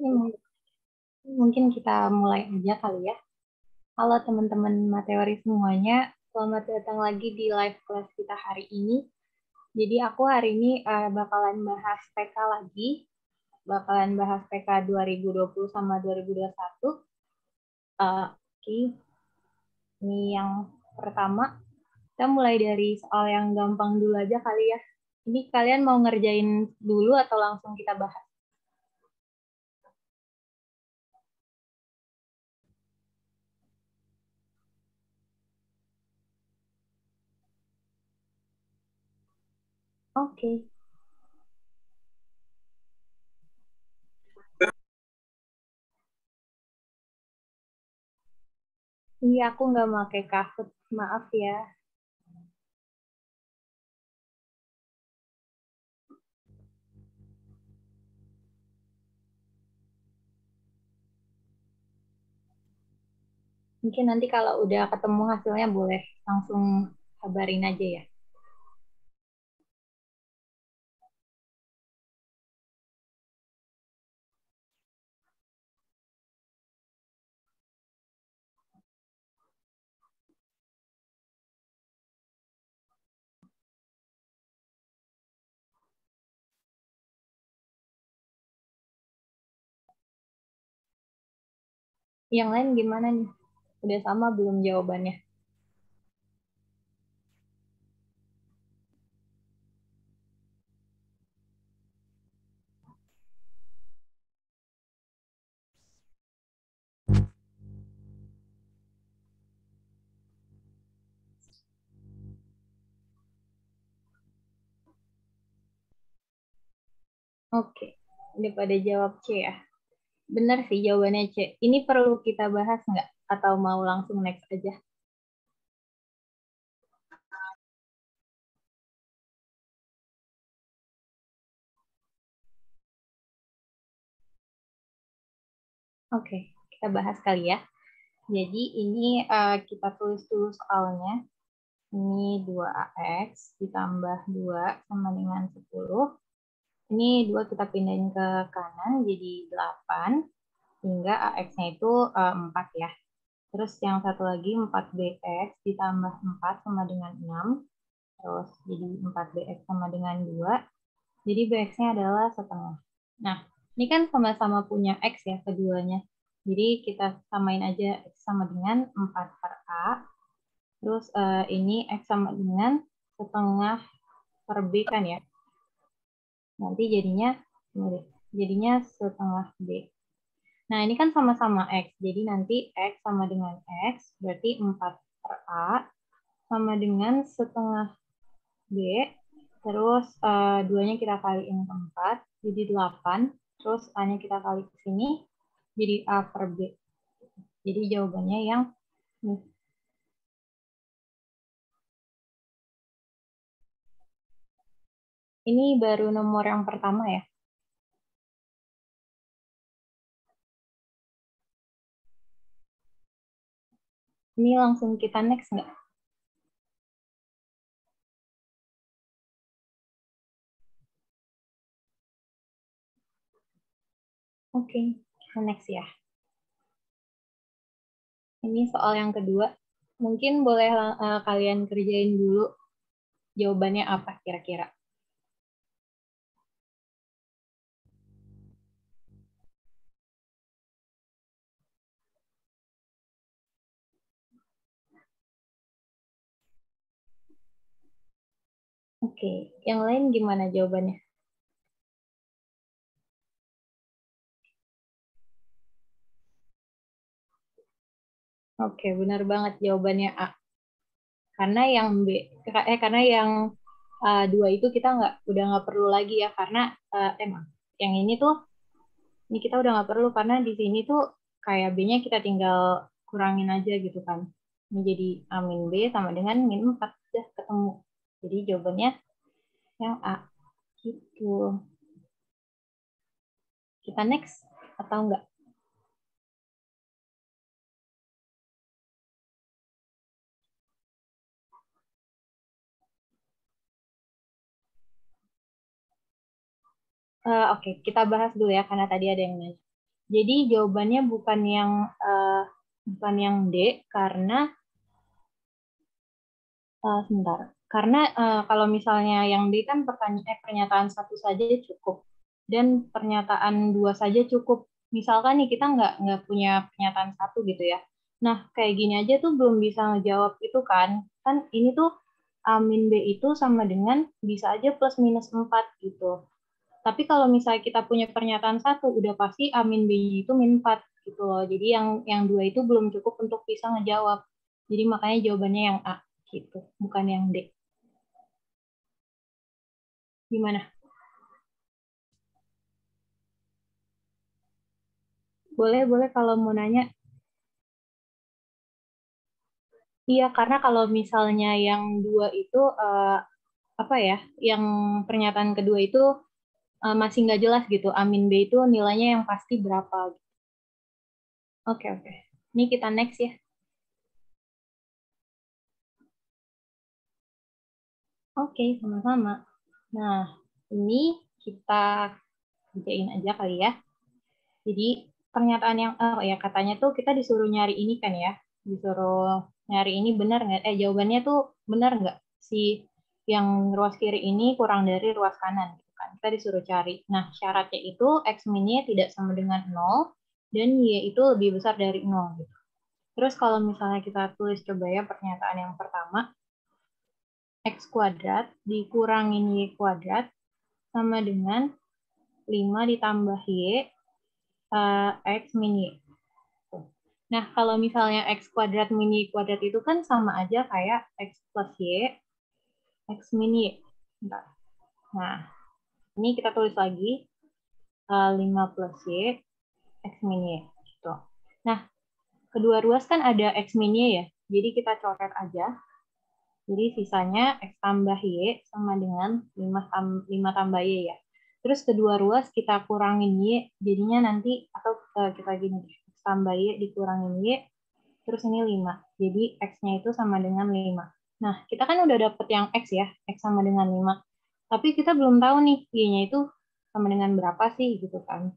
Ini mungkin kita mulai aja kali ya. Halo teman-teman Mateori semuanya, selamat datang lagi di live class kita hari ini. Jadi aku hari ini bakalan bahas PK lagi, bakalan bahas PK 2020 sama 2021. Oke, ini yang pertama. Kita mulai dari soal yang gampang dulu aja kali ya. Ini kalian mau ngerjain dulu atau langsung kita bahas? Oke. Iya, aku nggak pakai Kahoot, maaf ya. Mungkin nanti kalau udah ketemu hasilnya boleh langsung kabarin aja ya. Yang lain gimana nih? Udah sama belum jawabannya? Oke, udah pada jawab C ya. Benar sih jawabannya C. Ini perlu kita bahas nggak? Atau mau langsung next aja? Oke, kita bahas kali ya. Jadi ini kita tulis dulu soalnya. Ini 2AX ditambah 2 sama dengan 10. Ini 2 kita pindahin ke kanan jadi 8. Hingga AX-nya itu 4 ya. Terus yang satu lagi 4BX ditambah 4 sama dengan 6. Terus jadi 4BX sama dengan 2. Jadi BX-nya adalah setengah. Nah, ini kan sama-sama punya X ya keduanya. Jadi kita samain aja X sama dengan 4 per A. Terus ini X sama dengan setengah per B kan ya. Nanti jadinya setengah B. Nah, ini kan sama-sama X. Jadi nanti X sama dengan X, berarti 4 per A sama dengan setengah B. Terus 2-nya kita kaliin ke 4, jadi 8. Terus A-nya kita kali ke sini, jadi A per B. Jadi jawabannya yang ini baru nomor yang pertama ya. Ini langsung kita next nggak? Oke, kita next ya. Ini soal yang kedua. Mungkin boleh kalian kerjain dulu jawabannya apa kira-kira. Oke, yang lain gimana jawabannya? Oke, benar banget jawabannya A. Karena yang karena yang dua itu kita udah nggak perlu lagi ya karena emang yang ini kita udah nggak perlu karena di sini tuh kayak B-nya kita tinggal kurangin aja gitu kan. Ini jadi A min B sama dengan min 4 udah ketemu. Jadi jawabannya yang A gitu. Kita next atau enggak? Oke, kita bahas dulu ya karena tadi ada yang nanya. Jadi jawabannya bukan yang D karena sebentar. Karena kalau misalnya yang D kan pernyataan satu saja cukup dan pernyataan dua saja cukup. Misalkan nih kita nggak punya pernyataan satu gitu ya. Nah kayak gini aja tuh belum bisa ngejawab itu kan. Kan ini tuh A min B itu sama dengan bisa aja plus minus 4 gitu. Tapi kalau misalnya kita punya pernyataan satu, udah pasti A min B-nya itu min 4 gitu loh. Jadi yang dua itu belum cukup untuk bisa ngejawab. Jadi makanya jawabannya yang A gitu, bukan yang D. Gimana? Boleh kalau mau nanya. Iya, karena kalau misalnya yang dua itu apa ya, yang pernyataan kedua itu masih nggak jelas gitu. A min B itu nilainya yang pasti berapa. Oke. Ini kita next ya. Oke, sama-sama. Nah, ini kita kerjain aja kali ya. Jadi pernyataan yang ya katanya tuh kita disuruh nyari ini kan ya, disuruh nyari ini benar nggak? Jawabannya tuh benar nggak si yang ruas kiri ini kurang dari ruas kanan gitu kan? Kita disuruh cari. Nah syaratnya itu x min-nya tidak sama dengan 0 dan y itu lebih besar dari 0 gitu. Terus kalau misalnya kita tulis coba ya pernyataan yang pertama, x kuadrat dikurangin y kuadrat sama dengan 5 ditambah y x min y. Nah, kalau misalnya x kuadrat min y kuadrat itu kan sama aja kayak x plus y, x min y. Bentar. Nah, ini kita tulis lagi 5 plus y, x min y. Gitu. Nah, kedua ruas kan ada x min y ya. Jadi kita coret aja. Jadi sisanya x tambah y sama dengan 5 tambah y ya. Terus kedua ruas kita kurangin y, jadinya nanti, atau kita gini, x tambah y dikurangin y, terus ini 5. Jadi x-nya itu sama dengan 5. Nah, kita kan udah dapet yang x ya, x sama dengan 5. Tapi kita belum tahu nih, y-nya itu sama dengan berapa sih, gitu kan.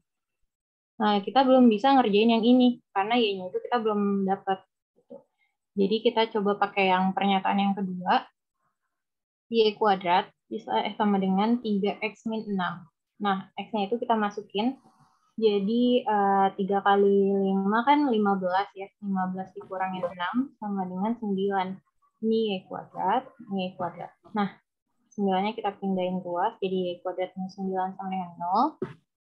Nah, kita belum bisa ngerjain yang ini, karena y-nya itu kita belum dapat. Gitu. Jadi kita coba pakai yang pernyataan yang kedua, y kuadrat bisa sama dengan 3x min 6. Nah, x-nya itu kita masukin. Jadi 3 kali 5 kan 15 ya. 15 dikurangin 6 sama dengan 9. Ini y kuadrat, ini y kuadrat. Nah, 9-nya kita pindahin ruas, jadi y kuadrat min 9 sama dengan 0.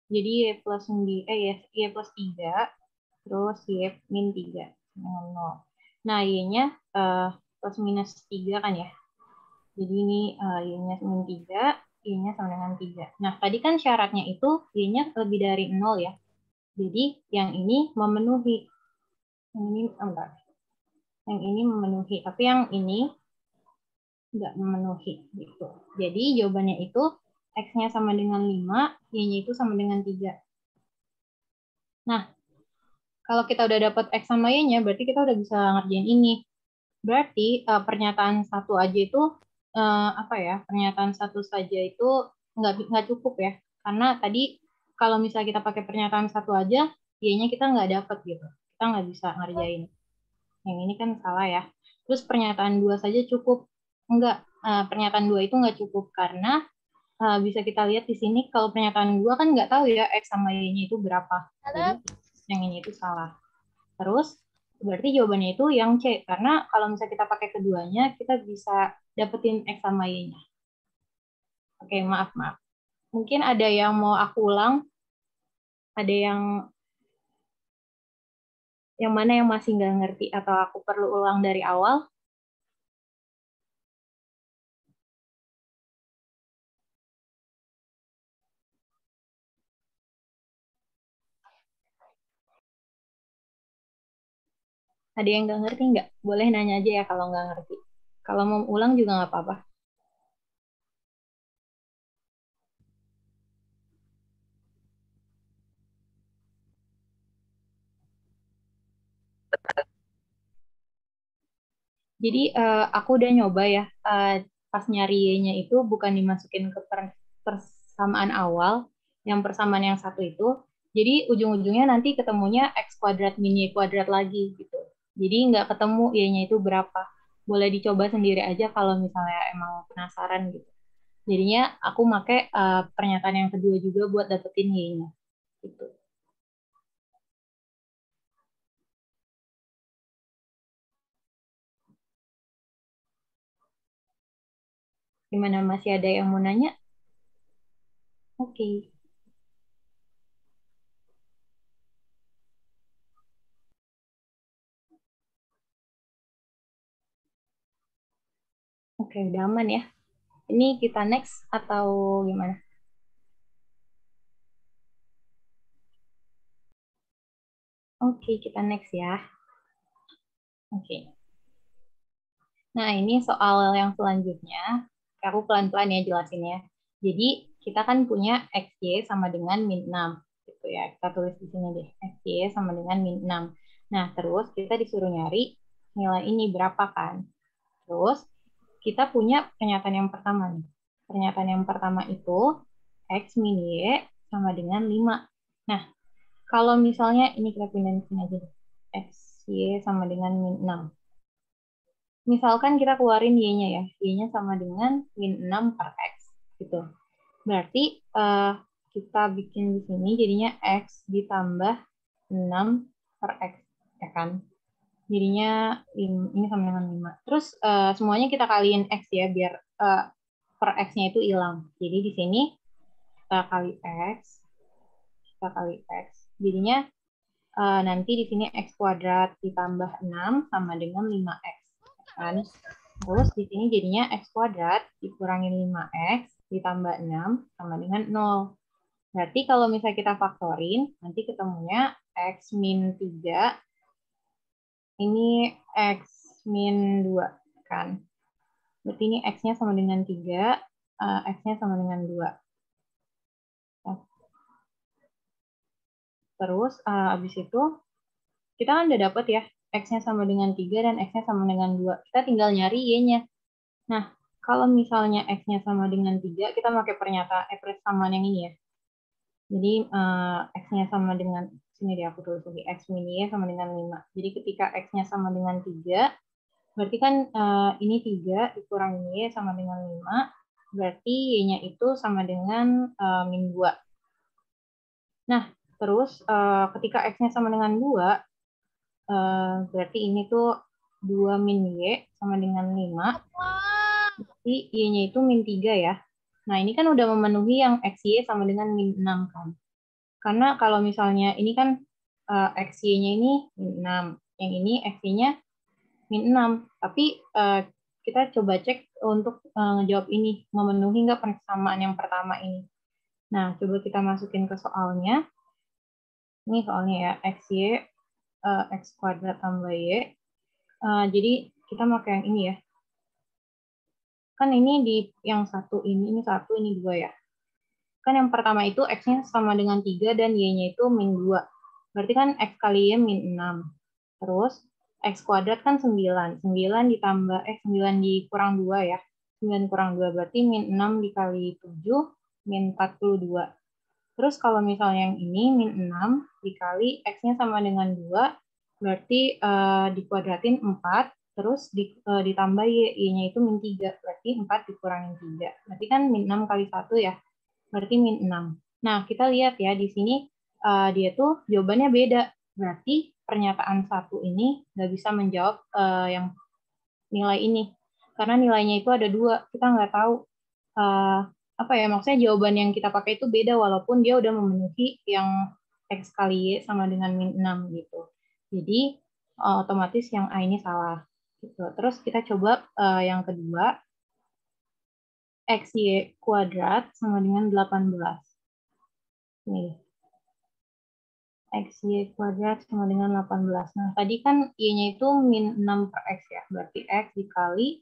Jadi y plus 3, terus y min 3 dengan 0. Nah, y-nya plus minus 3 kan ya. Jadi ini y-nya min 3, y-nya sama dengan 3. Nah, tadi kan syaratnya itu y-nya lebih dari 0 ya. Jadi yang ini memenuhi. Yang ini enggak. Yang ini memenuhi, tapi yang ini enggak memenuhi gitu. Jadi jawabannya itu x-nya sama dengan 5, y-nya itu sama dengan 3. Nah, kalau kita udah dapat x sama y-nya, berarti kita udah bisa ngerjain ini. Berarti pernyataan satu aja itu apa ya? Pernyataan satu saja itu nggak cukup ya. Karena tadi kalau misalnya kita pakai pernyataan satu aja, y-nya kita nggak dapat gitu. Kita nggak bisa ngerjain. Yang ini kan salah ya. Terus pernyataan dua saja cukup. Enggak, pernyataan dua itu nggak cukup karena bisa kita lihat di sini kalau pernyataan dua kan nggak tahu ya x sama y-nya itu berapa. Jadi yang ini itu salah. Terus berarti jawabannya itu yang C karena kalau misalnya kita pakai keduanya kita bisa dapetin x sama y-nya. Oke, maaf. Mungkin ada yang mau aku ulang, ada yang mana yang masih nggak ngerti atau aku perlu ulang dari awal. Ada yang nggak ngerti nggak? Boleh nanya aja ya kalau nggak ngerti. Kalau mau ulang juga nggak apa-apa. Jadi aku udah nyoba ya, pas nyari y-nya itu bukan dimasukin ke persamaan awal, yang persamaan yang satu itu, Jadi ujung-ujungnya nanti ketemunya X kuadrat min Y kuadrat lagi gitu. Jadi nggak ketemu Y-nya itu berapa. Boleh dicoba sendiri aja kalau misalnya emang penasaran gitu. Jadinya aku pakai pernyataan yang kedua juga buat dapetin Y-nya. Gitu. Gimana, masih ada yang mau nanya? Oke. Oke, udah aman ya. Ini kita next atau gimana? Oke, kita next ya. Oke. Nah, ini soal yang selanjutnya. Aku pelan-pelan ya jelasinnya. Jadi, kita kan punya XY sama dengan min 6. Gitu ya. Kita tulis di sini deh. XY sama dengan min 6. Nah, terus kita disuruh nyari nilai ini berapa kan. Terus, kita punya pernyataan yang pertama nih. Pernyataan yang pertama itu X min Y sama dengan 5. Nah, kalau misalnya ini kita pindahin ke sini aja deh. X, Y sama dengan min 6. Misalkan kita keluarin Y-nya ya. Y-nya sama dengan min 6 per X. Gitu. Berarti kita bikin di sini jadinya X ditambah 6 per X. Ya kan? Jadinya ini sama dengan 5. Terus semuanya kita kaliin X ya biar per X-nya itu hilang. Jadi di sini kita kali X. Kita kali X. Jadinya nanti di sini X kuadrat ditambah 6 sama dengan 5X. Kan? Terus di sini jadinya X kuadrat dikurangin 5X ditambah 6 sama dengan 0. Berarti kalau misalnya kita faktorin, nanti ketemunya X min 3, ini X min 2. Kan? Berarti ini X-nya sama dengan 3, X-nya sama dengan 2. Terus abis itu kita kan udah dapet ya X-nya sama dengan 3 dan X-nya sama dengan 2. Kita tinggal nyari Y-nya. Nah, kalau misalnya X-nya sama dengan 3, kita pakai pernyataan persamaan yang ini ya. Jadi X-nya sama dengan, sini dia aku tulis lagi, X min Y sama dengan 5. Jadi ketika X-nya sama dengan 3, berarti kan ini 3 dikurangi Y sama dengan 5, berarti Y-nya itu sama dengan min 2. Nah, terus ketika X-nya sama dengan 2, berarti ini tuh 2 min Y sama dengan 5. Jadi Y-nya itu min 3 ya. Nah, ini kan udah memenuhi yang XY sama dengan min 6 kan. Karena kalau misalnya ini kan XY-nya ini min 6. Yang ini XY-nya min 6. Tapi kita coba cek untuk ngejawab ini. Memenuhi nggak persamaan yang pertama ini. Nah, coba kita masukin ke soalnya. Ini soalnya ya. XY, X kuadrat tambah Y. Jadi kita pakai yang ini ya. Kan ini di yang satu ini satu, ini 2 ya. Kan yang pertama itu X-nya sama dengan 3 dan Y-nya itu min 2. Berarti kan X kali Y min 6. Terus X kuadrat kan 9. 9 ditambah, 9 dikurang 2 ya. 9 kurang 2 berarti min 6 dikali 7, min 42. Terus kalau misalnya yang ini min 6 dikali X-nya sama dengan 2, berarti dikuadratin 4, terus ditambah Y-nya itu min 3, berarti 4 dikurangin 3. Berarti kan min 6 kali 1 ya, berarti min 6. Nah, kita lihat ya, di sini dia tuh jawabannya beda. Berarti pernyataan 1 ini nggak bisa menjawab yang nilai ini. Karena nilainya itu ada 2, kita nggak tahu apa ya, maksudnya jawaban yang kita pakai itu beda walaupun dia udah memenuhi yang X kali Y sama dengan min 6 gitu. Jadi otomatis yang A ini salah. Gitu. Terus kita coba yang kedua, XY kuadrat sama dengan 18. Nih, XY kuadrat sama dengan 18. Nah, tadi kan Y-nya itu min 6 per X ya. Berarti X dikali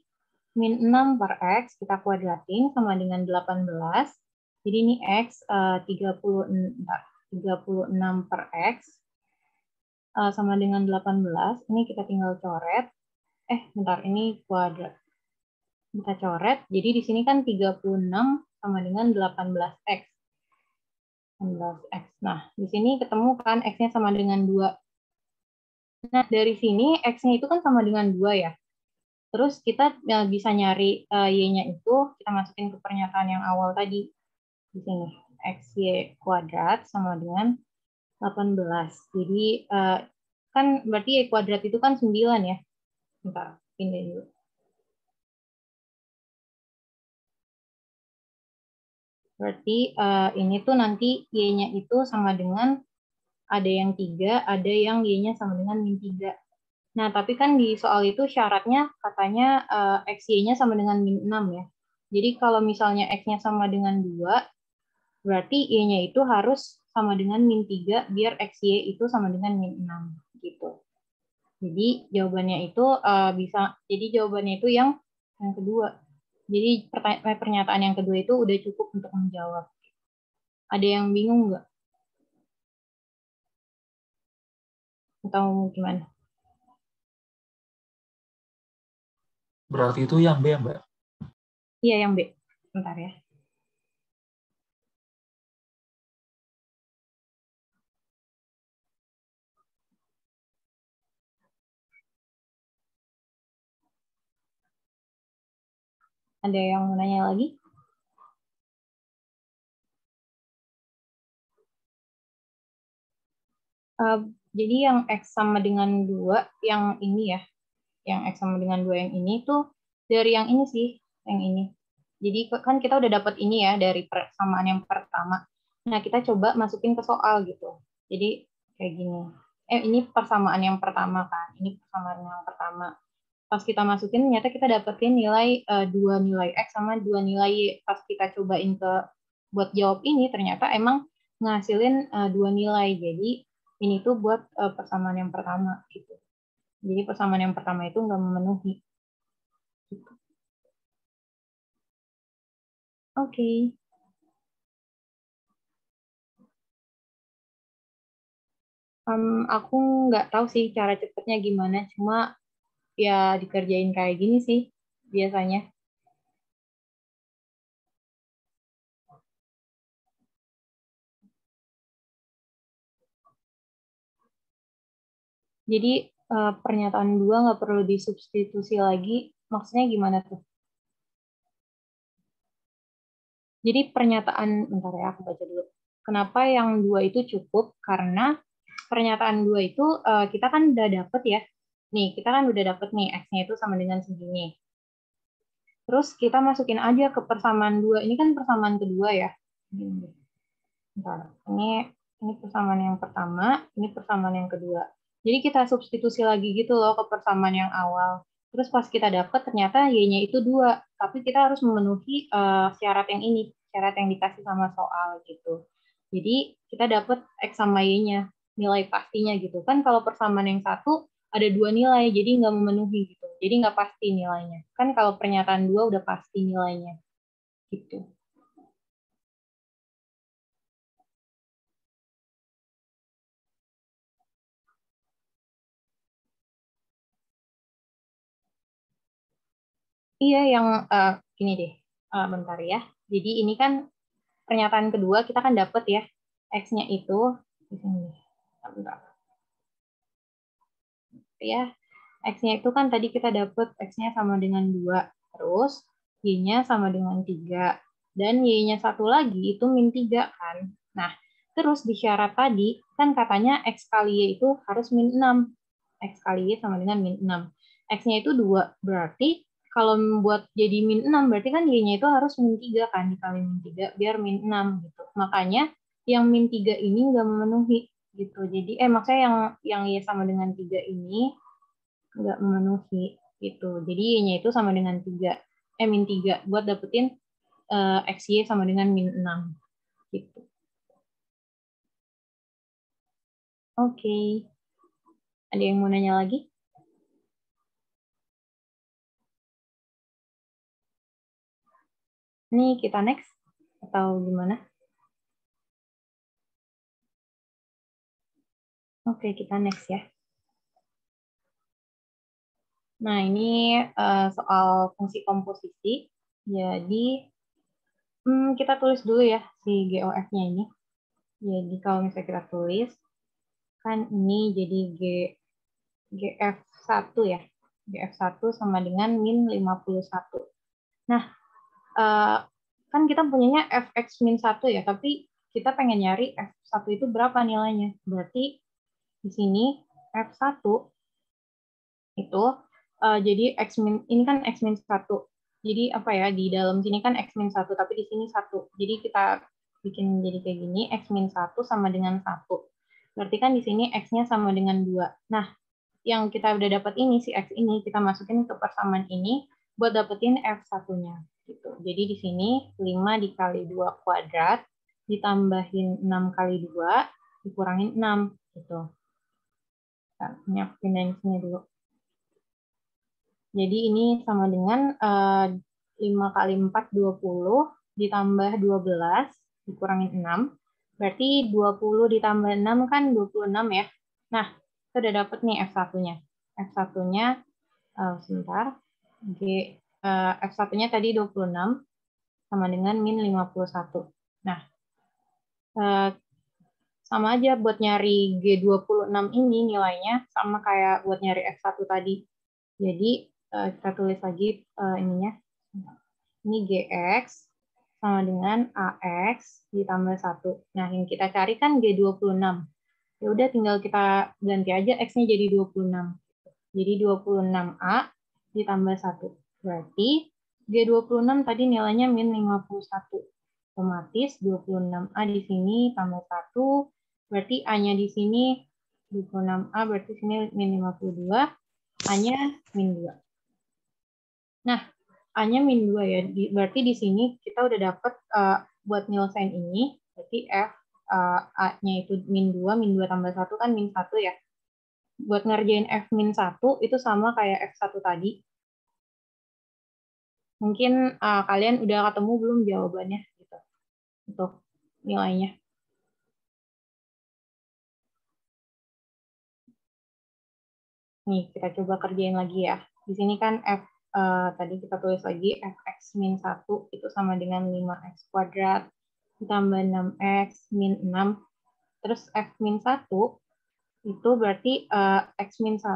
min 6 per X, kita kuadratin sama dengan 18. Jadi ini X 36 per X sama dengan 18. Ini kita tinggal coret. Bentar, ini kuadrat. Kita coret. Jadi di sini kan 36 sama dengan 18X. 16X. Nah, di sini ketemu kan X-nya sama dengan 2. Nah, dari sini X-nya itu kan sama dengan 2 ya. Terus kita bisa nyari Y-nya itu, kita masukin ke pernyataan yang awal tadi. Di sini, XY kuadrat sama dengan 18. Jadi, kan berarti Y kuadrat itu kan 9 ya. Bentar, pindah dulu. Berarti ini tuh nanti Y-nya itu sama dengan ada yang 3, ada yang Y-nya sama dengan min 3. Nah, tapi kan di soal itu syaratnya katanya XY-nya sama dengan min 6 ya. Jadi kalau misalnya X-nya sama dengan 2, berarti Y-nya itu harus sama dengan min 3 biar XY itu sama dengan min 6 gitu. Jadi jawabannya itu jadi jawabannya itu yang kedua. Jadi pernyataan yang kedua itu udah cukup untuk menjawab. Ada yang bingung nggak? Atau gimana? Berarti itu yang B, Mbak? Iya, yang B. Bentar ya. Ada yang mau nanya lagi? Jadi yang X sama dengan 2, yang ini ya, yang X sama dengan 2 yang ini tuh dari yang ini sih, yang ini. Jadi kan kita udah dapat ini ya dari persamaan yang pertama. Nah, kita coba masukin ke soal gitu. Jadi kayak gini. Ini persamaan yang pertama kan. Ini persamaan yang pertama. Pas kita masukin, ternyata kita dapetin nilai 2 nilai X sama 2 nilai Y. Pas kita cobain buat jawab ini, ternyata emang ngasilin 2 nilai. Jadi ini tuh buat persamaan yang pertama gitu. Jadi persamaan yang pertama itu nggak memenuhi. Gitu. Oke. Aku nggak tahu sih cara cepetnya gimana, cuma ya dikerjain kayak gini sih biasanya. Jadi pernyataan 2 nggak perlu disubstitusi lagi, maksudnya gimana tuh? Jadi pernyataan, bentar ya aku baca dulu. Kenapa yang 2 itu cukup? Karena pernyataan 2 itu kita kan udah dapet ya. Nih, kita kan udah dapet nih X-nya itu sama dengan segini. Terus kita masukin aja ke persamaan 2. Ini kan persamaan kedua ya. Bentar. Ini persamaan yang pertama, ini persamaan yang kedua. Jadi kita substitusi lagi gitu loh ke persamaan yang awal. Terus pas kita dapat ternyata Y-nya itu 2, tapi kita harus memenuhi syarat yang ini, syarat yang dikasih sama soal gitu. Jadi kita dapat X sama Y-nya, nilai pastinya gitu. Kan kalau persamaan yang satu ada 2 nilai, jadi nggak memenuhi gitu. Jadi nggak pasti nilainya. Kan kalau pernyataan 2 udah pasti nilainya gitu. Iya, yang gini deh, bentar ya. Jadi ini kan pernyataan kedua kita kan dapat ya, X-nya itu, di sini. Bentar. Ya, X-nya itu kan tadi kita dapat X-nya sama dengan 2, terus Y-nya sama dengan 3, dan Y-nya satu lagi itu min 3 kan. Nah, terus di syarat tadi, kan katanya X kali Y itu harus min 6. X kali Y sama dengan min 6. X-nya itu 2, berarti kalau membuat jadi min 6, berarti kan Y-nya itu harus min 3 kan, dikali min 3, biar min 6 gitu. Makanya yang min 3 ini nggak memenuhi gitu. Jadi, maksudnya yang Y sama dengan 3 ini nggak memenuhi gitu. Jadi Y-nya itu sama dengan 3, min 3 buat dapetin XY sama dengan min 6 gitu. Oke. Ada yang mau nanya lagi? Ini kita next atau gimana? Oke, kita next ya. Nah, ini soal fungsi komposisi. Jadi, kita tulis dulu ya si GOF-nya ini. Jadi kalau misalnya kita tulis, kan ini jadi GF1 ya. GF1 sama dengan min 51. Nah, kan kita punyanya fx min 1 ya, tapi kita pengen nyari f1 itu berapa nilainya. Berarti di sini f1 itu jadi x min, ini kan x min 1. Jadi apa ya, di dalam sini kan x min 1, tapi di sini 1. Jadi kita bikin jadi kayak gini, x min 1 sama dengan 1. Berarti kan di sini x-nya sama dengan 2. Nah, yang kita udah dapat ini, si x ini, kita masukin ke persamaan ini buat dapetin f1-nya. Gitu. Jadi di sini 5 dikali 2 kuadrat, ditambahin 6 kali 2, dikurangin 6. Gitu. Kita pindahin sini dulu. Jadi ini sama dengan 5 kali 4, 20, ditambah 12, dikurangin 6. Berarti 20 ditambah 6 kan 26 ya. Nah, kita udah dapet nih F1-nya. F1-nya, sebentar, F1-nya tadi 26, sama dengan min 51. Nah, sama aja buat nyari G26 ini nilainya, sama kayak buat nyari F1 tadi. Jadi, kita tulis lagi ininya. Ini GX sama dengan AX ditambah 1. Nah, yang kita cari kan G26. Ya udah tinggal kita ganti aja X-nya jadi 26. Jadi 26A ditambah 1. Berarti G26 tadi nilainya min 51. Otomatis 26A di sini tambah 1. Berarti A-nya di sini 26A, berarti sini min 52. A-nya min 2. Nah, A-nya min 2 ya. Berarti di sini kita udah dapat buat nyelesain ini, berarti F A-nya itu min 2 tambah 1 kan min 1 ya. Buat ngerjain F min 1 itu sama kayak F1 tadi. Mungkin kalian udah ketemu belum jawabannya gitu. Untuk nilainya. Nih, kita coba kerjain lagi ya. Di sini kan F tadi kita tulis lagi fx min 1 itu sama dengan 5x kuadrat ditambah 6x min 6. Terus f min 1 itu berarti x min 1,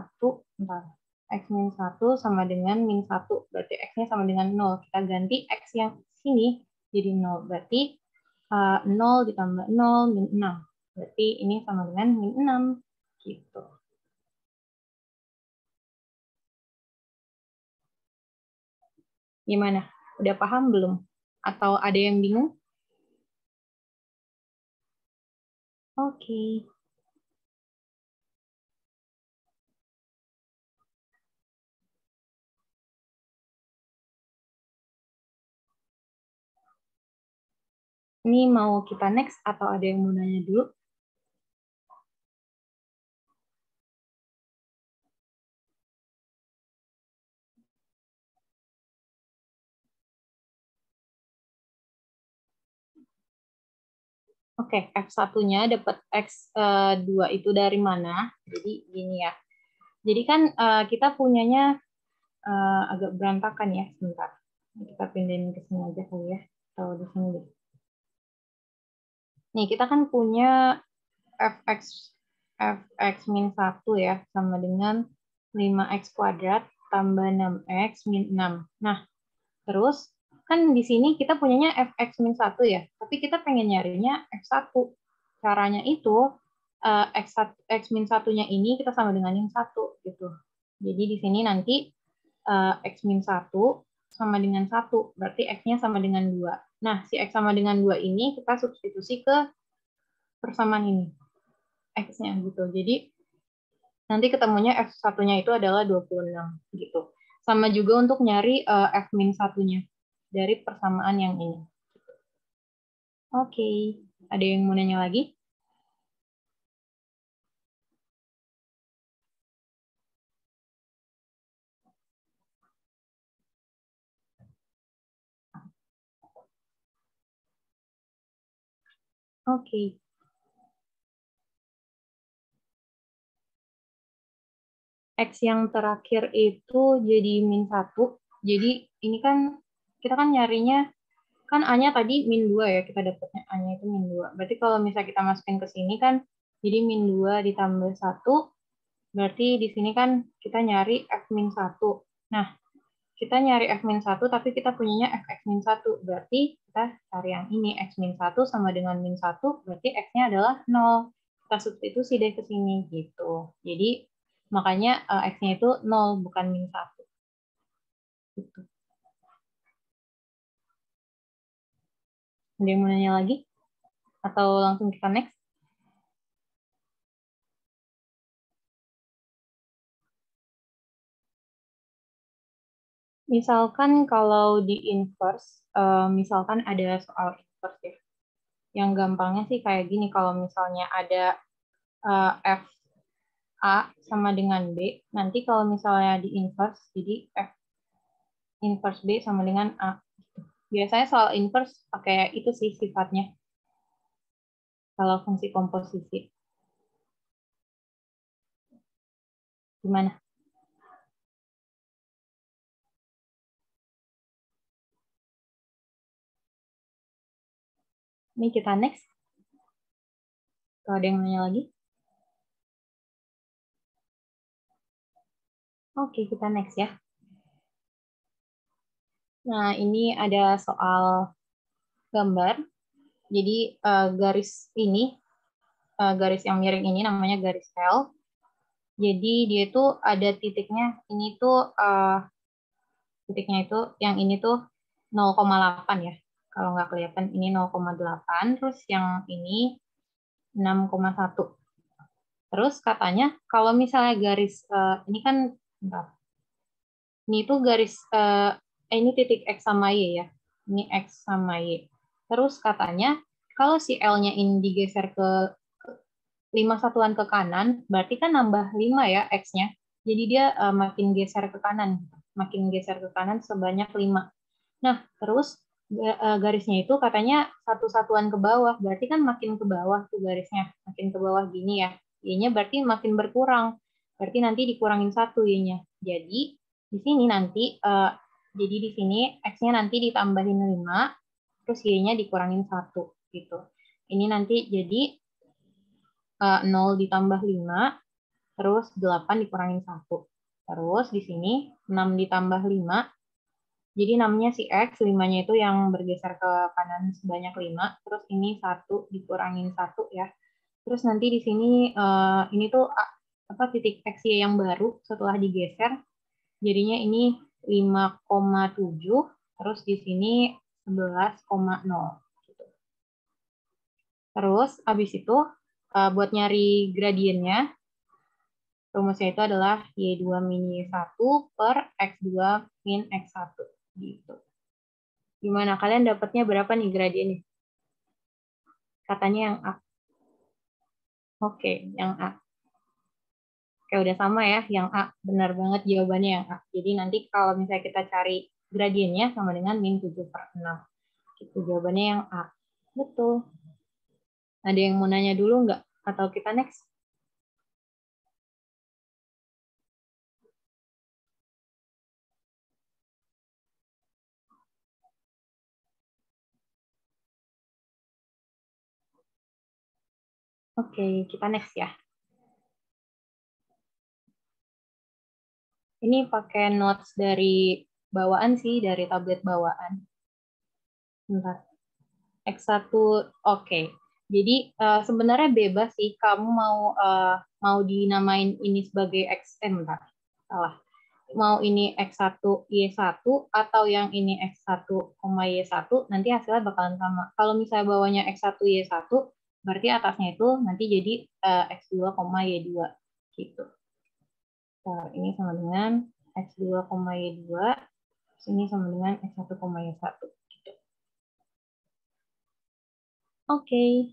bentar. X min 1 sama dengan min 1. Berarti x-nya sama dengan 0. Kita ganti x yang sini jadi 0. Berarti 0 ditambah 0 min 6. Berarti ini sama dengan min 6. Gitu. Gimana? Udah paham belum? Atau ada yang bingung? Oke. Ini mau kita next atau ada yang mau nanya dulu? Oke, F1-nya dapat X2 itu dari mana? Jadi gini ya. Jadi kan kita punyanya agak berantakan ya, sebentar. Kita pindahin ke sini aja kali ya. Atau di sini deh. Nih, kita kan punya fx min 1 ya, sama dengan 5x kuadrat tambah 6x min 6. Nah, terus kan di sini kita punyanya fx min 1 ya, tapi kita pengen nyarinya f1. Caranya itu x min 1-nya ini kita sama dengan yang 1 gitu. Jadi di sini nanti x min 1 sama dengan 1, berarti x-nya sama dengan 2. Nah, si x sama dengan 2 ini kita substitusi ke persamaan ini, x-nya gitu. Jadi nanti ketemunya f1-nya itu adalah 26 gitu. Sama juga untuk nyari f min 1-nya dari persamaan yang ini. Oke, ada yang mau nanya lagi? Oke. X yang terakhir itu jadi min 1. Jadi ini kan kita kan nyarinya Kan A-nya tadi min 2 ya, kita dapatnya A-nya itu min 2. Berarti kalau misalnya kita masukin ke sini kan, jadi min 2 ditambah 1, berarti di sini kan kita nyari F min 1. Nah, kita nyari F min 1, tapi kita punyanya Fx min 1. Berarti kita cari yang ini, X min 1 sama dengan min 1, berarti X-nya adalah 0. Kita substitusi deh ke sini, gitu. Jadi, makanya X-nya itu 0, bukan min 1. Gitu. Ada yang mau nanya lagi? Atau langsung kita next? Misalkan kalau di inverse, misalkan ada soal inverse ya. Yang gampangnya sih kayak gini, kalau misalnya ada F A sama dengan B, nanti kalau misalnya di inverse, jadi F inverse B sama dengan A. Biasanya soal inverse pakai itu sih sifatnya, kalau fungsi komposisi. Gimana? Ini kita next. Kalau ada yang nanya lagi. Oke, kita next ya. Nah, ini ada soal gambar. Jadi garis ini, garis yang miring ini namanya garis L. Jadi dia itu ada titiknya. Ini tuh titiknya itu, yang ini tuh 0,8 ya. Kalau nggak kelihatan ini 0,8, terus yang ini 6,1. Terus katanya kalau misalnya garis ini kan bentar. Ini tuh garis ini titik X sama Y ya. Ini X sama Y. Terus katanya kalau si L-nya ini digeser ke 5 satuan ke kanan, berarti kan nambah 5 ya X-nya. Jadi dia makin geser ke kanan. Makin geser ke kanan sebanyak 5. Nah, terus garisnya itu katanya satu satuan ke bawah. Berarti kan makin ke bawah tuh garisnya. Makin ke bawah gini ya. Y-nya berarti makin berkurang. Berarti nanti dikurangin 1 Y-nya. Jadi, di sini nanti, jadi di sini X-nya nanti ditambahin 5, terus Y-nya dikurangin 1. Gitu. Ini nanti jadi 0 ditambah 5, terus 8 dikurangin 1. Terus di sini 6 ditambah 5, jadi 6-nya si X, 5-nya itu yang bergeser ke kanan sebanyak 5, terus ini 1 dikurangin 1 ya. Terus nanti di sini ini tuh apa titik X Y yang baru setelah digeser, jadinya ini 5,7, terus di sini 11,0. Gitu. Terus habis itu buat nyari gradiennya, rumusnya itu adalah Y2 min Y1 per X2 min X1. Gitu. Gimana? Kalian dapatnya berapa nih gradiennya? Katanya yang A. Oke, yang A. Oke, udah sama ya, yang A. Benar banget jawabannya yang A. Jadi nanti kalau misalnya kita cari gradiennya sama dengan min 7/6. Itu jawabannya yang A. Betul. Ada yang mau nanya dulu nggak? Atau kita next? Oke, kita next ya. Ini pakai notes dari bawaan sih, dari tablet bawaan. Bentar. X1, oke. Jadi sebenarnya bebas sih, kamu mau dinamain ini sebagai bentar. Salah. Mau ini X1 Y1 atau yang ini X1, Y1, nanti hasilnya bakalan sama. Kalau misalnya bawahnya X1 Y1, berarti atasnya itu nanti jadi X2, Y2 gitu. Nah, ini sama dengan X2, Y2, ini sama dengan X1, Y1. Gitu. Oke.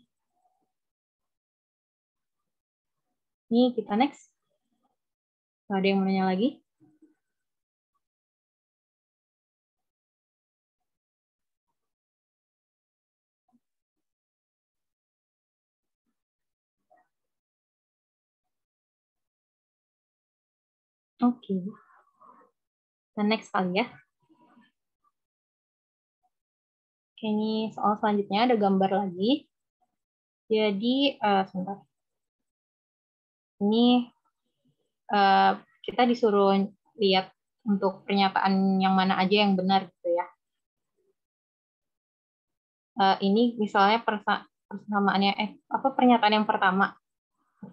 Ini kita next. Ada yang mau nanya lagi? Oke. Kita next kali ya. Oke, ini soal selanjutnya ada gambar lagi. Jadi, sebentar. Ini kita disuruh lihat untuk pernyataan yang mana aja yang benar gitu ya. Ini misalnya persamaannya pernyataan yang pertama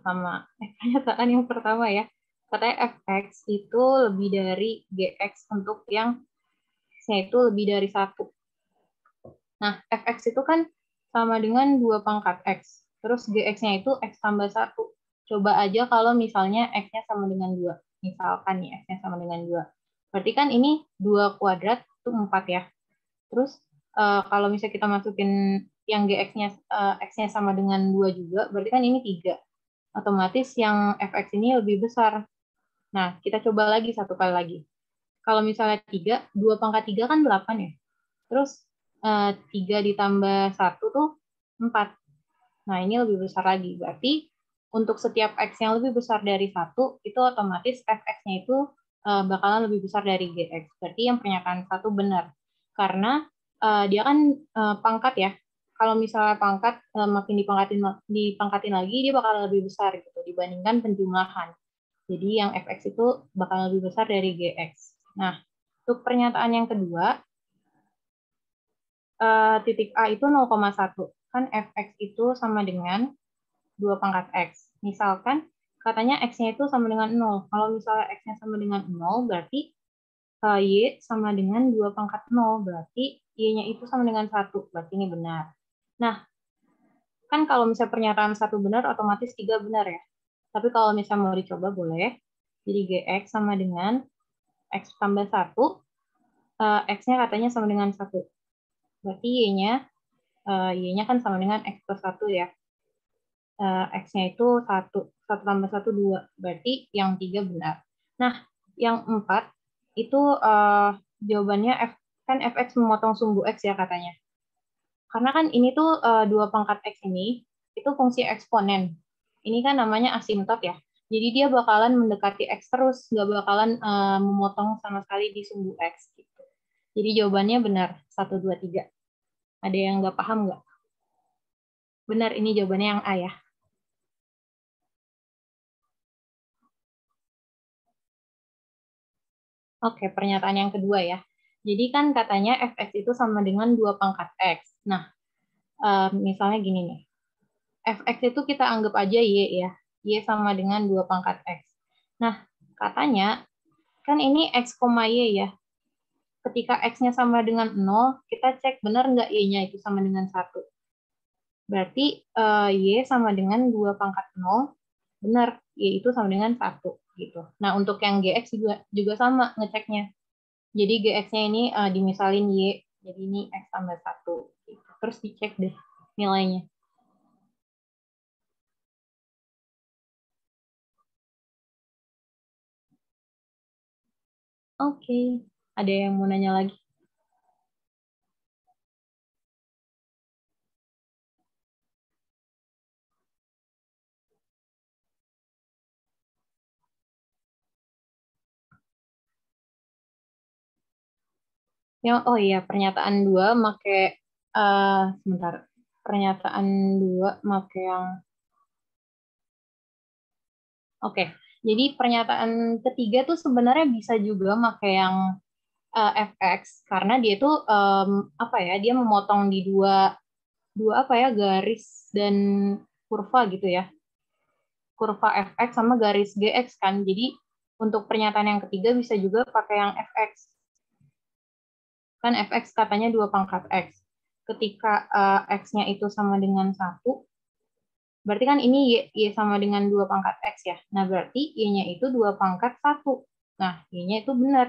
pernyataan yang pertama ya, katanya fx itu lebih dari gx untuk yang x-nya itu lebih dari 1. Nah, fx itu kan sama dengan 2 pangkat x, terus gx-nya itu x tambah 1. Coba aja kalau misalnya x-nya sama dengan 2. Misalkan nih x-nya sama dengan 2. Berarti kan ini 2 kuadrat itu 4 ya. Terus kalau misalnya kita masukin yang gx-nya x-nya sama dengan 2 juga, berarti kan ini 3. Otomatis yang fx ini lebih besar. Nah, kita coba lagi satu kali lagi. Kalau misalnya 3, 2 pangkat 3 kan 8 ya. Terus 3 ditambah 1 tuh 4. Nah, ini lebih besar lagi. Berarti untuk setiap x yang lebih besar dari 1, itu otomatis fx-nya itu bakalan lebih besar dari gx. Berarti yang pernyataan 1 benar. Karena dia kan pangkat ya. Kalau misalnya pangkat makin dipangkatin lagi, dia bakal lebih besar gitu dibandingkan penjumlahan. Jadi yang fx itu bakal lebih besar dari gx. Nah, untuk pernyataan yang kedua, titik A itu 0,1. Kan fx itu sama dengan 2 pangkat x. Misalkan katanya x-nya itu sama dengan 0. Kalau misalnya x-nya sama dengan 0, berarti y sama dengan 2 pangkat 0. Berarti y-nya itu sama dengan 1. Berarti ini benar. Nah, kan kalau misalnya pernyataan 1 benar, otomatis 3 benar ya. Tapi kalau misalnya mau dicoba, boleh. Jadi gx sama dengan x tambah 1. X-nya katanya sama dengan 1. Berarti y-nya kan sama dengan x plus 1 ya. X-nya itu 1. 1 tambah 1, 2. Berarti yang 3 benar. Nah, yang 4 itu jawabannya kan fx memotong sumbu x ya katanya. Karena kan ini tuh 2 pangkat x ini, itu fungsi eksponen. Ini kan namanya asimtot ya. Jadi dia bakalan mendekati x terus, nggak bakalan memotong sama sekali di sumbu x. Gitu. Jadi jawabannya benar, 1, 2, 3. Ada yang nggak paham nggak? Benar, ini jawabannya yang A ya. Oke, pernyataan yang kedua ya. Jadi kan katanya fx itu sama dengan 2 pangkat x. Nah, misalnya gini nih. Fx itu kita anggap aja y ya. Y sama dengan 2 pangkat x. Nah, katanya kan ini x, y ya. Ketika x-nya sama dengan 0, kita cek benar nggak y-nya itu sama dengan 1. Berarti y sama dengan 2 pangkat 0, benar, y itu sama dengan 1. Gitu. Nah, untuk yang gx juga sama ngeceknya. Jadi gx-nya ini dimisalin y, jadi ini x tambah 1. Gitu. Terus dicek deh nilainya. Oke, ada yang mau nanya lagi? Oh iya, pernyataan 2 make sebentar. Pernyataan 2 make yang oke. Jadi pernyataan ketiga tuh sebenarnya bisa juga make yang fx karena dia tuh apa ya? Dia memotong di dua dua apa ya? Garis dan kurva gitu ya. Kurva fx sama garis gx kan. Jadi untuk pernyataan yang ketiga bisa juga pakai yang fx. Kan fx katanya 2 pangkat x. Ketika x-nya itu sama dengan 1, berarti kan ini y sama dengan 2 pangkat x ya. Nah, berarti y-nya itu 2 pangkat 1. Nah, y-nya itu benar,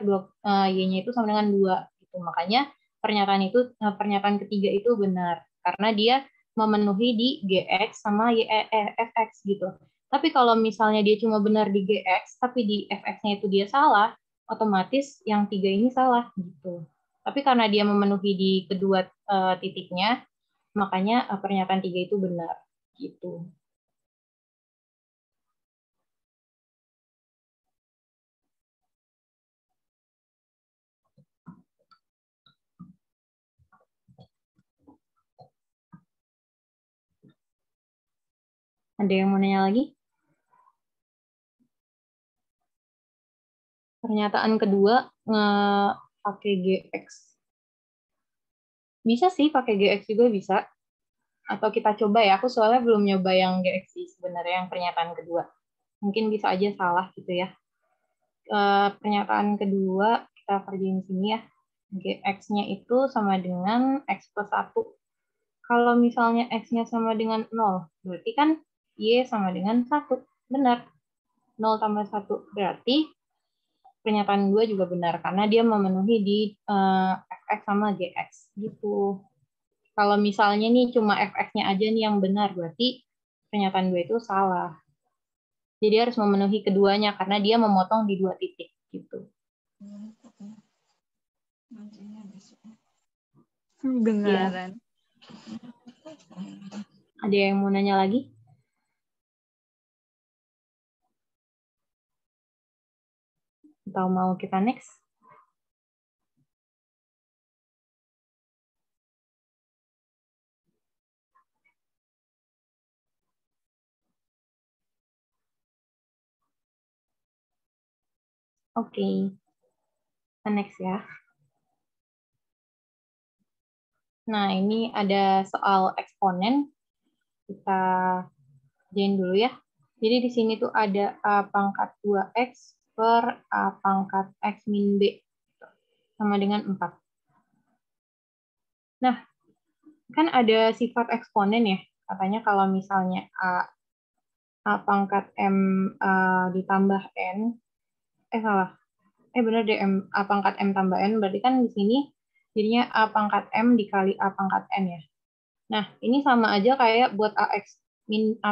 y-nya itu sama dengan 2. Gitu. Makanya pernyataan ketiga itu benar. Karena dia memenuhi di gx sama fx gitu. Tapi kalau misalnya dia cuma benar di gx, tapi di fx-nya itu dia salah, otomatis yang 3 ini salah gitu. Tapi karena dia memenuhi di kedua titiknya, makanya pernyataan 3 itu benar gitu. Ada yang mau nanya lagi? Pernyataan kedua, pakai GX. Bisa sih pakai GX juga bisa. Atau kita coba ya, aku soalnya belum nyoba yang GX sih sebenarnya, yang pernyataan kedua. Mungkin bisa aja salah gitu ya. Pernyataan kedua, kita kerjain sini ya. GX-nya itu sama dengan X plus 1. Kalau misalnya X-nya sama dengan 0, berarti kan Y sama dengan 1. Benar. 0 tambah 1. Berarti pernyataan 2 juga benar, karena dia memenuhi di Fx sama Gx. Gitu. Kalau misalnya nih cuma Fx-nya aja nih yang benar, berarti pernyataan 2 itu salah. Jadi harus memenuhi keduanya, karena dia memotong di 2 titik. Gitu. Beneran. Ada yang mau nanya lagi? Atau mau kita next? Oke. Kita next ya. Nah, ini ada soal eksponen. Kita kerjain dulu ya. Jadi di sini tuh ada A pangkat 2X per A pangkat X min B sama dengan 4. Nah, kan ada sifat eksponen ya. Katanya kalau misalnya A pangkat M ditambah N, salah. Benar deh, A pangkat M tambah N, berarti kan di sini jadinya A pangkat M dikali A pangkat N ya. Nah, ini sama aja kayak buat A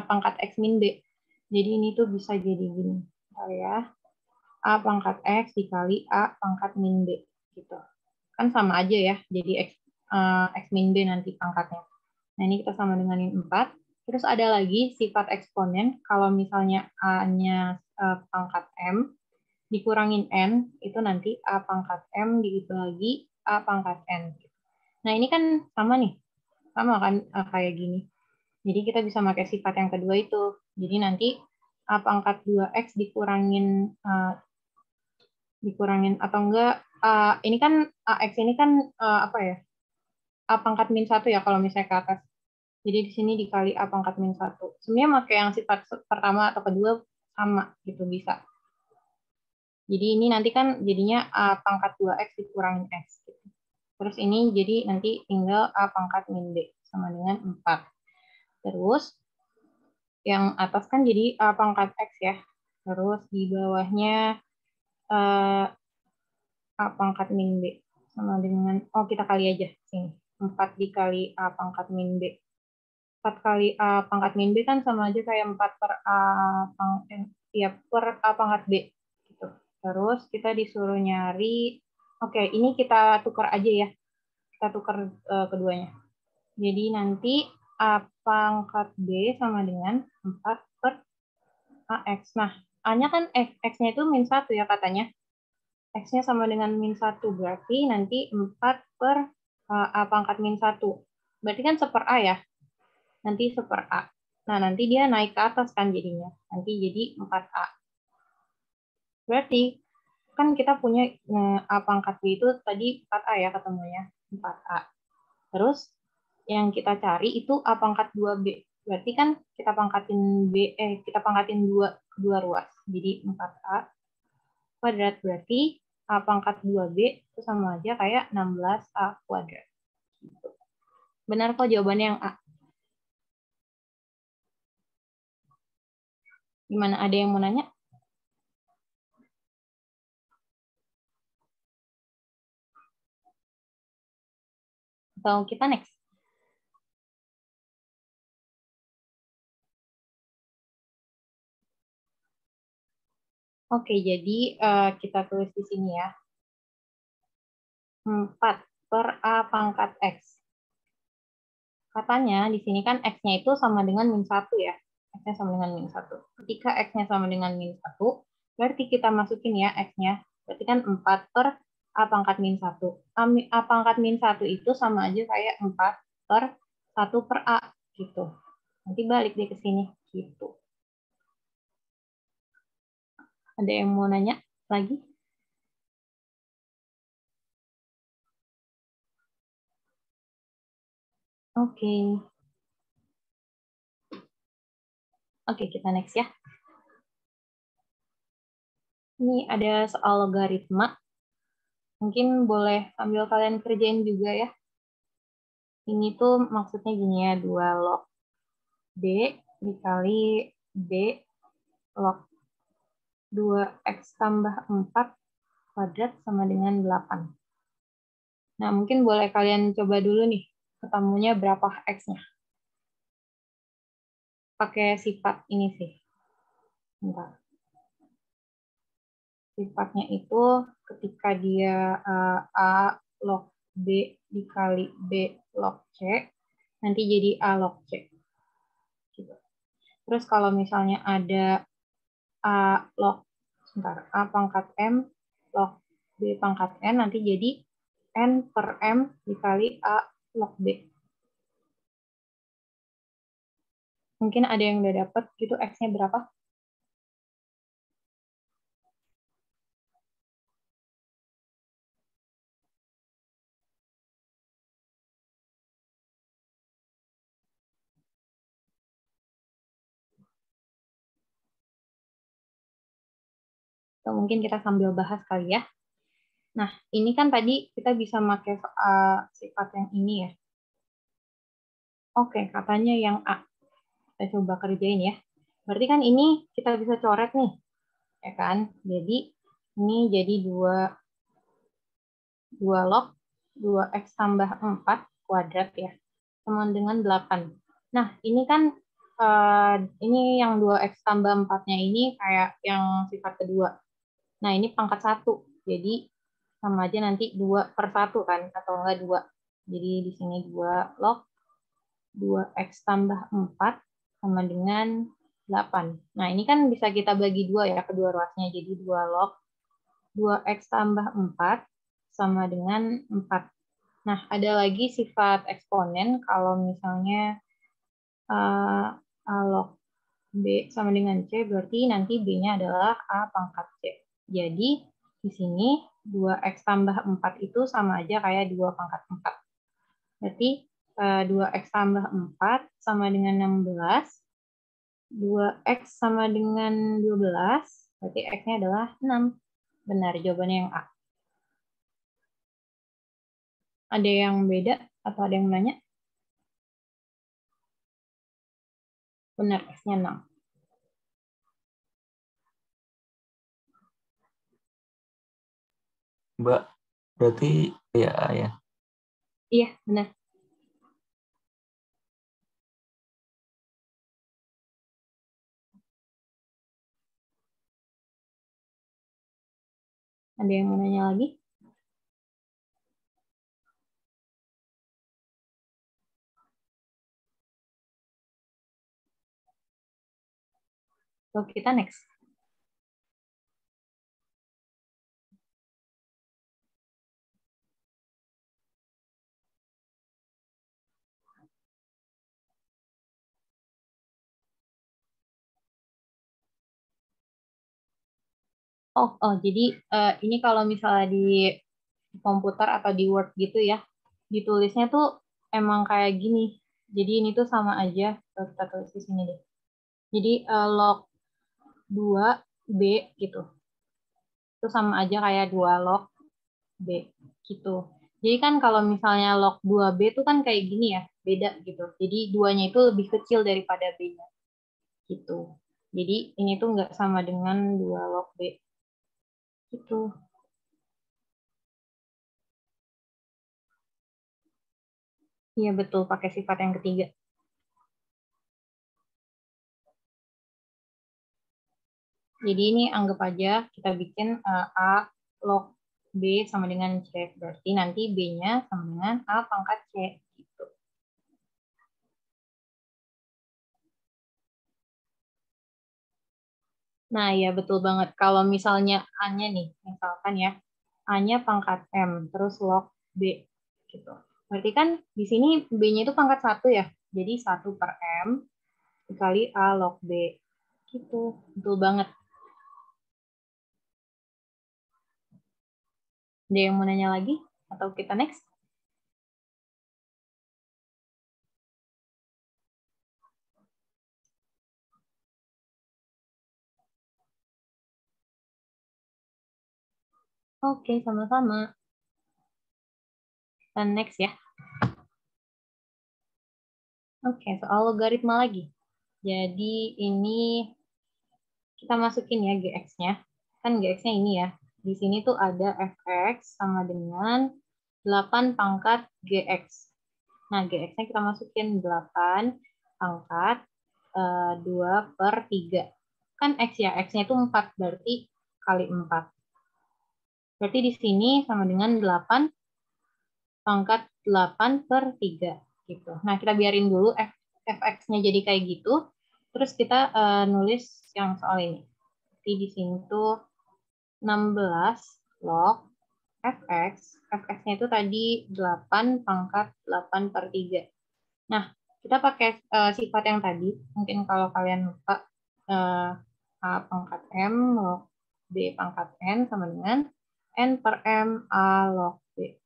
pangkat X min B. Jadi ini tuh bisa jadi gini. Ya. A pangkat X dikali A pangkat min B. Gitu. Kan sama aja ya. Jadi X min B nanti pangkatnya. Nah, ini kita sama dengan yang 4. Terus ada lagi sifat eksponen. Kalau misalnya A-nya pangkat M, dikurangin N, itu nanti A pangkat M dibagi A pangkat N. Nah, ini kan sama nih. Sama kan kayak gini. Jadi kita bisa pakai sifat yang kedua itu. Jadi nanti A pangkat 2X dikurangin atau enggak, ini kan AX ini kan apa ya? A pangkat min 1 ya kalau misalnya ke atas. Jadi di sini dikali A pangkat min 1. Sebenarnya pakai yang sifat pertama atau kedua sama gitu bisa. Jadi ini nanti kan jadinya A pangkat 2X dikurangin X. Gitu. Terus ini jadi nanti tinggal A pangkat min B sama dengan 4. Terus yang atas kan jadi A pangkat X ya. Terus di bawahnya A pangkat min B sama dengan, kita kali aja sini. 4 dikali A pangkat min B. 4 kali A pangkat min B kan sama aja kayak 4 per A per A pangkat B. Gitu. Terus kita disuruh nyari, ini kita tukar aja ya. Kita tukar keduanya. Jadi nanti A pangkat B sama dengan 4 per AX. Nah, A-nya kan X-nya itu min 1 ya katanya. X-nya sama dengan min 1. Berarti nanti 4 per A pangkat min 1. Berarti kan seper A ya. Nanti seper A. Nah, nanti dia naik ke atas kan jadinya. Nanti jadi 4A. Berarti kan kita punya A pangkat B itu tadi 4A ya ketemunya. 4A. Terus yang kita cari itu A pangkat 2B. Berarti kan kita pangkatin kita pangkatin dua ruas. Jadi 4A kuadrat, berarti A pangkat 2B itu sama aja kayak 16A kuadrat. Benar kok jawabannya yang A. Gimana, ada yang mau nanya? Atau kita next? Oke, jadi kita tulis di sini ya. 4 per A pangkat X. Katanya di sini kan X-nya itu sama dengan min 1 ya. X-nya sama dengan min 1. Ketika X-nya sama dengan min 1, berarti kita masukin ya X-nya. Berarti kan 4 per A pangkat min 1. A pangkat min 1 itu sama aja kayak 4 per 1 per A. Gitu. Nanti balik deh ke sini. Gitu. Ada yang mau nanya lagi? Oke. Oke, kita next ya. Ini ada soal logaritma. Mungkin boleh sambil kalian kerjain juga ya. Ini tuh maksudnya gini ya, 2 log B dikali B log 2x tambah 4 kuadrat sama dengan 8. Nah, mungkin boleh kalian coba dulu nih, ketemunya berapa x-nya. Pakai sifat ini sih. Bentar. Sifatnya itu ketika dia A log B dikali B log C, nanti jadi A log C. Gitu. Terus kalau misalnya ada A log, A pangkat M log B pangkat N, nanti jadi N per M dikali A log B. Mungkin ada yang udah dapet gitu X-nya berapa? Atau mungkin kita sambil bahas kali ya. Nah, ini kan tadi kita bisa pakai sifat yang ini ya. Oke, katanya yang A. Kita coba kerjain ya. Berarti kan ini kita bisa coret nih. Ya kan? Jadi, ini jadi 2 log 2x tambah 4 kuadrat ya. Sama dengan 8. Nah, ini kan ini yang 2x tambah 4-nya ini kayak yang sifat kedua. Nah, ini pangkat 1. Jadi, sama aja nanti 2 per 1 kan, atau enggak 2. Jadi, di sini 2 log 2x tambah 4 sama dengan 8. Nah, ini kan bisa kita bagi 2 ya, kedua ruasnya. Jadi, 2 log 2x tambah 4 sama dengan 4. Nah, ada lagi sifat eksponen kalau misalnya A log B sama dengan C, berarti nanti B-nya adalah A pangkat C. Jadi, di sini 2x tambah 4 itu sama aja kayak 2 pangkat 4. Berarti 2x tambah 4 sama dengan 16. 2x sama dengan 12, berarti x-nya adalah 6. Benar, jawabannya yang A. Ada yang beda atau ada yang nanya? Benar, x-nya 6. Mbak, berarti ya ya. Iya, benar. Ada yang mau nanya lagi? So, kita next. Jadi ini kalau misalnya di komputer atau di Word gitu ya, ditulisnya tuh emang kayak gini. Jadi ini tuh sama aja, kita tulis di sini deh. Jadi log 2B gitu. Itu sama aja kayak 2 log B gitu. Jadi kan kalau misalnya log 2B itu kan kayak gini ya, beda gitu. Jadi 2-nya itu lebih kecil daripada B-nya. Gitu. Jadi ini tuh nggak sama dengan 2 log B. Gitu. Iya betul, pakai sifat yang ketiga. Jadi ini anggap aja kita bikin A log B sama dengan C. Berarti nanti B-nya sama dengan A pangkat C. Gitu. Nah, ya betul banget. Kalau misalnya A-nya nih, misalkan ya, A-nya pangkat M, terus log B. Gitu. Berarti kan di sini B-nya itu pangkat 1 ya. Jadi 1 per M dikali A log B. Gitu, betul banget. Ada yang mau nanya lagi? Atau kita next? Oke, sama-sama. Kita next ya. Oke, soal logaritma lagi. Jadi ini kita masukin ya GX-nya. Kan GX-nya ini ya. Di sini tuh ada Fx sama dengan 8 pangkat GX. Nah, GX-nya kita masukin 8 pangkat 2 per 3. Kan X ya, X-nya itu 4, berarti kali 4. Berarti di sini sama dengan 8 pangkat 8 per 3. Gitu. Nah, kita biarin dulu Fx-nya jadi kayak gitu. Terus kita nulis yang soal ini. Jadi di sini tuh 16 log Fx. Fx-nya itu tadi 8 pangkat 8 per 3. Nah, kita pakai sifat yang tadi. Mungkin kalau kalian lupa, A pangkat M log B pangkat N sama dengan N per M A log B.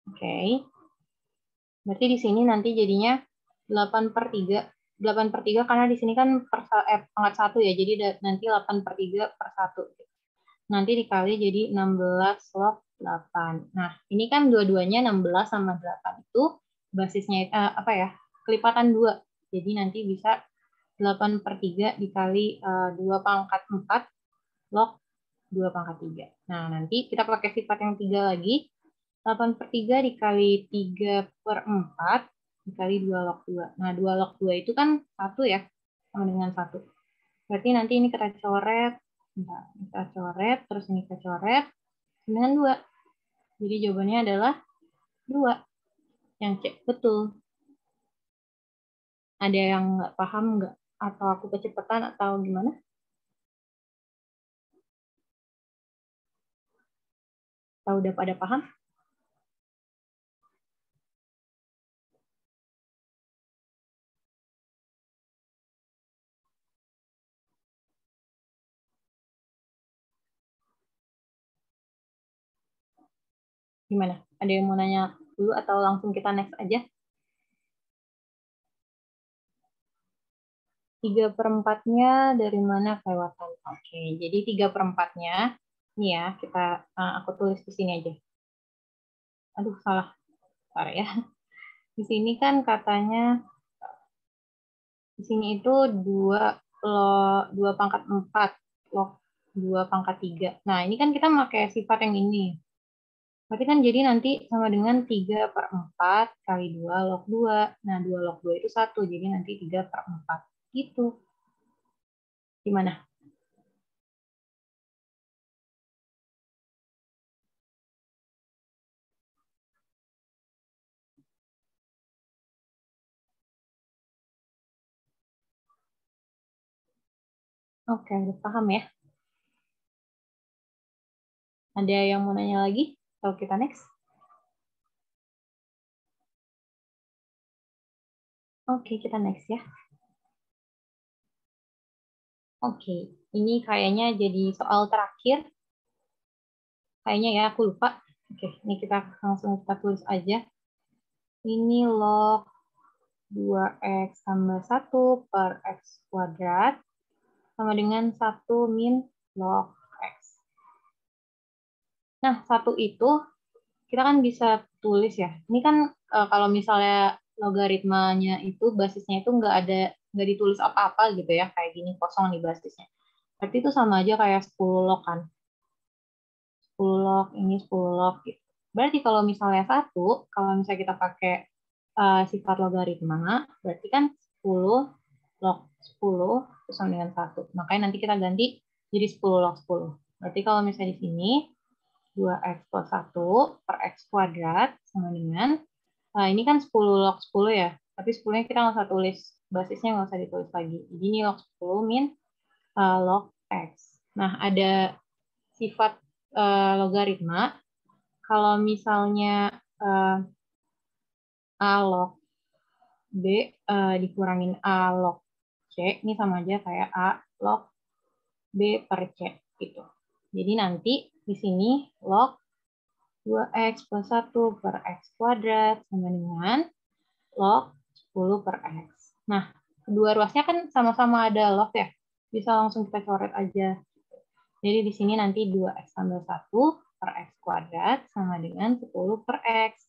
Oke. Berarti di sini nanti jadinya 8 per 3. 8 per 3 karena di sini kan pangkat 1 ya. Jadi nanti 8 per 3 per 1. Nanti dikali jadi 16 log 8. Nah, ini kan dua-duanya 16 sama 8 itu basisnya apa ya? Kelipatan 2. Jadi nanti bisa 8 per 3 dikali 2 pangkat 4 log 2 pangkat 3. Nah, nanti kita pakai sifat yang 3 lagi. 8 per 3 dikali 3 per 4 dikali 2 log 2. Nah, 2 log 2 itu kan 1 ya, sama dengan 1. Berarti nanti ini kita coret, kita coret, terus ini kita coret, dengan 2. Jadi jawabannya adalah 2. Yang C, betul. Ada yang nggak paham nggak? Atau aku kecepatan atau gimana? Atau udah pada paham? Gimana? Ada yang mau nanya dulu atau langsung kita next aja? 3/4-nya dari mana kelewatan? Oke, jadi 3/4-nya, ini ya, aku tulis di sini aja. Aduh, salah. Bentar ya. Di sini kan katanya, di sini itu 2 pangkat 4, log 2 pangkat 3. Nah, ini kan kita pakai sifat yang ini. Berarti kan jadi nanti sama dengan 3/4 kali 2 log 2. Nah, 2 log 2 itu 1, jadi nanti 3/4. Gitu. Gimana? Oke, udah paham ya? Ada yang mau nanya lagi? Atau kita next? Oke, kita next ya. Oke, ini kayaknya jadi soal terakhir. Kayaknya ya, aku lupa. Oke, ini kita langsung kita tulis aja. Ini log 2x tambah 1 per x kuadrat sama dengan 1 min log x. Nah, 1 itu kita kan bisa tulis ya. Ini kan kalau misalnya logaritmanya itu basisnya itu nggak ditulis apa-apa gitu ya, kayak gini kosong nih basisnya. Berarti itu sama aja kayak 10 log kan. 10 log, ini 10 log gitu. Berarti kalau misalnya 1, kalau misalnya kita pakai sifat logaritma, berarti kan 10 log 10 itu sama dengan 1. Makanya nanti kita ganti jadi 10 log 10. Berarti kalau misalnya di sini 2x plus 1 per x kuadrat sama dengan, ini kan 10 log 10 ya, tapi 10-nya kita nggak usah tulis, basisnya nggak usah ditulis lagi. Jadi ini log 10 min log x. Nah, ada sifat logaritma, kalau misalnya A log B dikurangin A log C, ini sama aja kayak A log B per C gitu. Jadi nanti di sini log 2x plus 1 per x kuadrat sama dengan log 10 per x. Nah, kedua ruasnya kan sama-sama ada log ya. Bisa langsung kita coret aja. Jadi di sini nanti 2x tambah 1 per x kuadrat sama dengan 10 per x.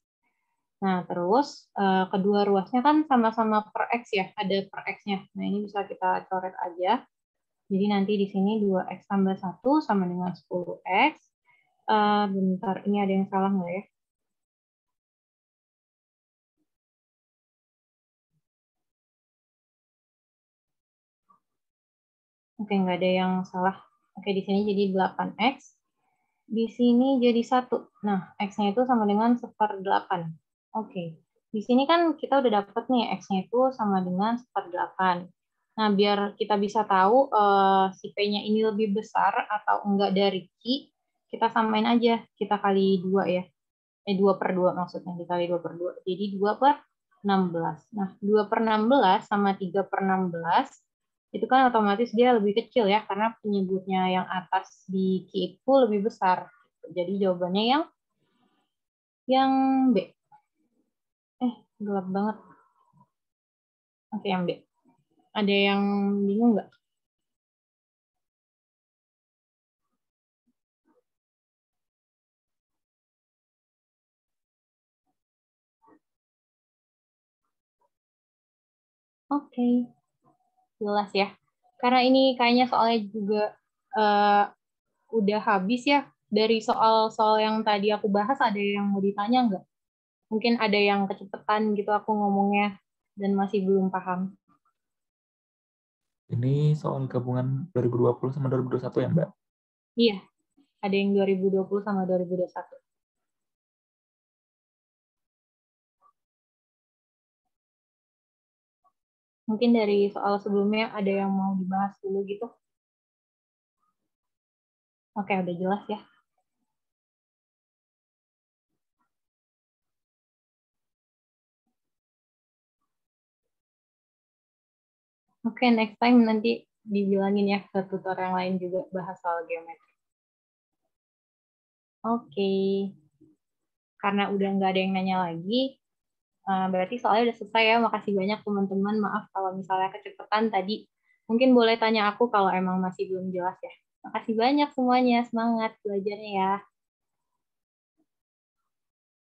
Nah, terus kedua ruasnya kan sama-sama per x ya, ada per x-nya. Nah, ini bisa kita coret aja. Jadi nanti di sini 2x tambah 1 sama dengan 10x. Bentar, ini ada yang salah nggak ya? Oke, nggak ada yang salah. Oke, di sini jadi 8x. Di sini jadi 1. Nah, x-nya itu sama dengan 1/8. Oke. Di sini kan kita udah dapet nih x-nya itu sama dengan 1/8. Nah, biar kita bisa tahu si P-nya ini lebih besar atau enggak dari Q, kita samain aja. Kita kali 2 ya. 2/2 maksudnya. Dikali 2/2. Jadi 2/16. Nah, 2/16 sama 3/16 itu kan otomatis dia lebih kecil ya, karena penyebutnya yang atas di Q itu lebih besar. Jadi jawabannya yang B. Gelap banget. Oke, yang B. Ada yang bingung nggak? Oke. Jelas ya. Karena ini kayaknya soalnya juga udah habis ya. Dari soal-soal yang tadi aku bahas, ada yang mau ditanya nggak? Mungkin ada yang kecepatan gitu aku ngomongnya dan masih belum paham. Ini soal gabungan 2020 sama 2021 ya, Mbak? Iya, ada yang 2020 sama 2021. Mungkin dari soal sebelumnya ada yang mau dibahas dulu gitu. Oke, udah jelas ya. Oke, next time nanti dibilangin ya ke tutor yang lain juga bahas soal geometri. Oke, karena udah nggak ada yang nanya lagi, berarti soalnya udah selesai ya. Makasih banyak teman-teman. Maaf kalau misalnya kecepatan tadi. Mungkin boleh tanya aku kalau emang masih belum jelas ya. Makasih banyak semuanya. Semangat belajarnya ya.